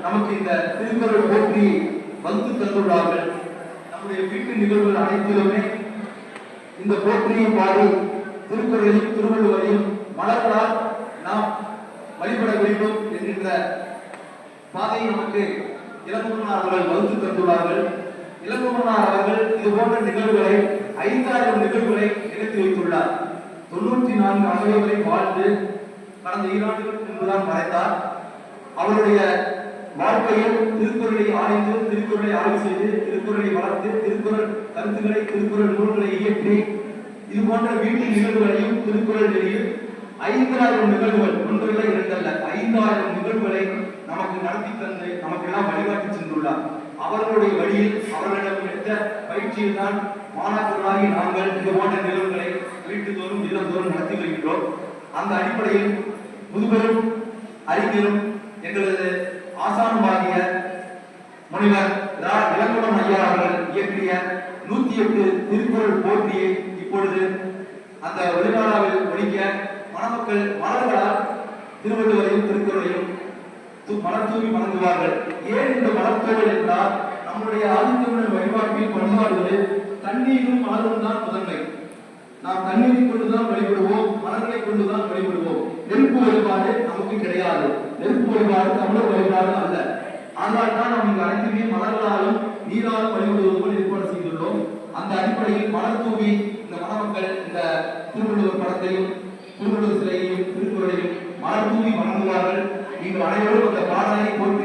நமக்கு இந்த திருக்குறள் போற்றி வந்து தந்துள்ளார்கள். நம்முடைய வீட்டு நிகழ்வுகள் அனைத்திலுமே இந்த போற்றியை பாடி திருக்குறளையும் திருவள்ளுவரையும் மலர்களால் நாம் வழிபட வேண்டும் என்கின்ற பாதையை நமக்கு இளங்குமரனார் அவர்கள் வகுத்து தந்துள்ளார்கள். இளங்குமரனார் அவர்கள் இது போன்ற நிகழ்வுகளை 5000 நிகழ்வுகளை நிகழ்த்தி வைத்துள்ளார். 94 ஆண்டுகளை வாழ்ந்து கடந்த 2 ஆண்டுகளுக்கு முன்புதான் மறைந்தார். அவருடைய வாழ்க்கையில் திருக்குறளை ஆய்ந்து, திருக்குறளை ஆய்வு செய்து, திருக்குறளை வளர்த்து, திருக்குறள் கருத்துக்களை, திருக்குறள் நூல்களை இயற்றி, இது போன்ற வீட்டு நிகழ்வுகளையும் திருக்குறள் நெறியில் 5000 நிகழ்வுகள், ஒன்றில்லை இரண்டல்ல, 5000 நிகழ்வுகளை நமக்கு நடத்தி தந்து நமக்கெல்லாம் வழிகாட்டி சென்றுள்ளார். அவர்களுடைய வழியில் அவர்களிடம் எடுத்த பயிற்சியில் தான் மாணாக்கர்களாகி நாங்கள் இது போன்ற நிகழ்வுகளை வீட்டுத்தோறும் இல்லந்தோறும் நடத்தி வருகின்றோம். அந்த அடிப்படையில் முதுபெரும் அறிஞரும் எங்களது ஆசானுமாகிய முனிவர் இளங்குமரன் ஐயா அவர்கள் இயற்றிய 108 திருக்குறள் போற்றியை இப்பொழுது அந்த ஒளிநாடாவில் ஒழிக்க மணமக்கள் மலர்களால் திருவள்ளுவரையும் திருக்குறளையும் மலர் தூவி வணங்குவார்கள். ஏன் இந்த மலர்தூவல் என்றால், நம்முடைய ஆதித்தமிழர் வழிபாட்டில் பண்பாடுகளில் தண்ணீரும் மலரும் தான் முதன்மை. நாம் தண்ணீரை கொண்டுதான் வழிபடுவோம், மலர்களை கொண்டுதான் வழிபடுவோம். நெருப்பு வழிபாடு நமக்கு கிடையாது. நெருப்பு வழிபாடு தமிழர் வழிபாடு அல்ல. ஆனால் தான் நாம் இங்கு அனைத்துமே மலர்களாலும் நீராலும் வழிபடுவது போல் ஏற்பாடு செய்துள்ளோம். அந்த அடிப்படையில் மலர் தூவி இந்த மணமக்கள் இந்த திருவள்ளுவர் படத்தையும் திருவள்ளுவர் சிலையையும் திருக்குறளையும் மலர் தூவி வணங்குவார்கள். நீங்கள் அனைவரும் அந்த பாடலை போற்றி